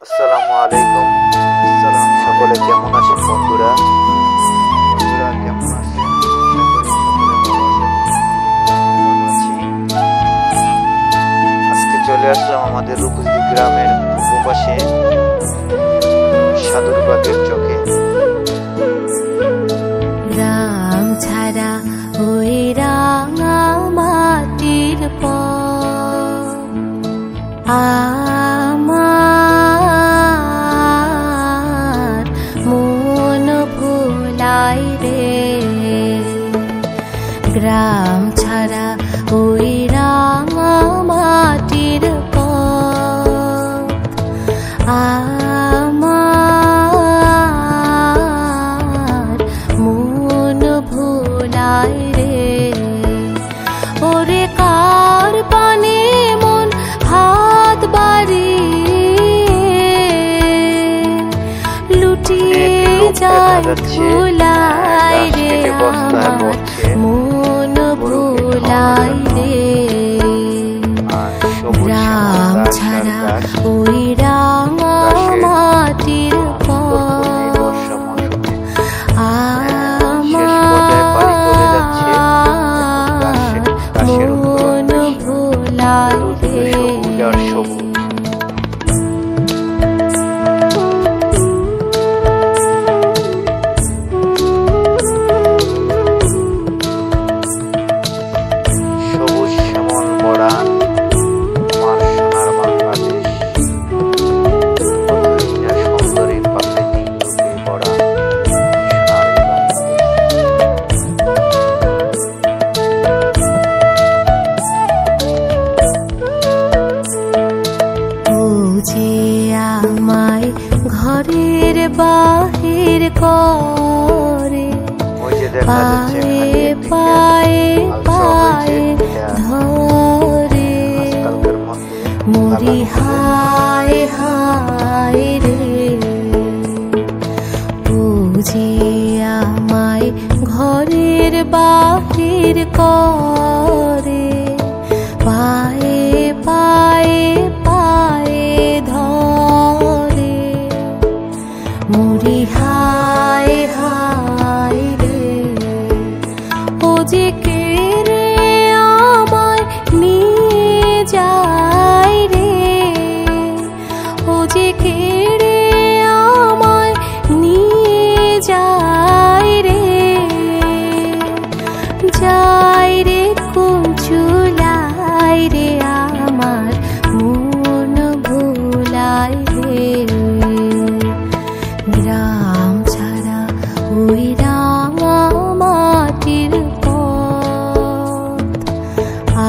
আসসালামু আলাইকুম। সকলে কেমন আছেন বন্ধুরা? কেমন আছেন? আজকে চলে আসলাম আমাদের রূপসী গ্রামের পূর্ব পাশে সাধুরবাগের চকে। গ্রাম ছাড়া ওই রাঙা মাটির আমার মন ভোলাই রে। গ্রাম ছাড়া ওই রাঙা মাটির আমার মন ভোলাই রে। ওরে কার পানে মন হাত বাড়িয়ে লুটিয়ে যায় ভোলাই রে। আমার মন ভোলাই রে। গ্রাম ছাড়া ওই রাঙা মাটির আমার মন ভোলাই রে। আমায় ঘরের বাহির করে পায়ে পায়ে পায়ে ধরে মরি হায় হায় রে। বুঝি আমায় ঘরের বাহির করে পায়ে পায়ে পায়ে ধরে মরি হায় হায় রে। ও যে কে রে আমায় নিয়ে যায় রে। ও যে কে রে আমায় নিয়ে যায় রে। যায় রে কোন চুলাই রে। আমার মন ভোলাই রে। গ্রাম ছাড়া ওই রাঙা মাটির পথ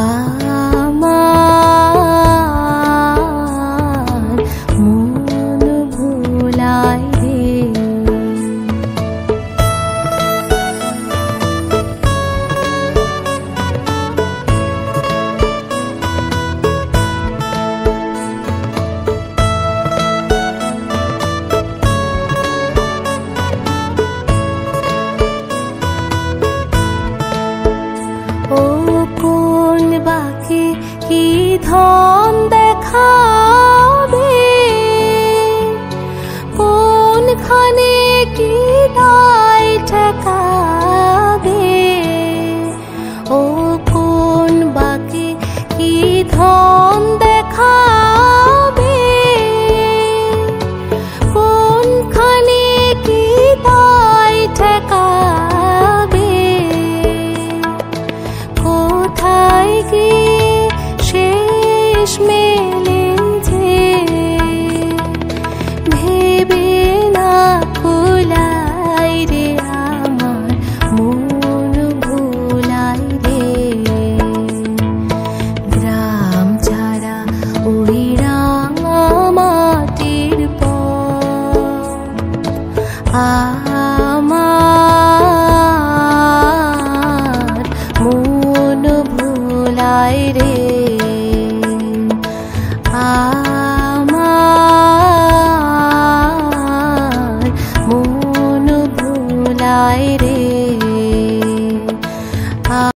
আমার মন ভোলাই রে। ও কোন বাকি কি ধন দেখাবে। কোনখানে কি দায় ঠেকাবে। ও কোন বাকি কি ধন দেখাবে। কোনখানে কি দায় ঠেকাবে। কোথায় গিয়ে শেষ মেলে যে ভেবে না কুলাই রে। আমার মন ভোলাই রে। গ্রাম ছাড়া ওই রাঙা মাটির আমার মন ভোলাই রে।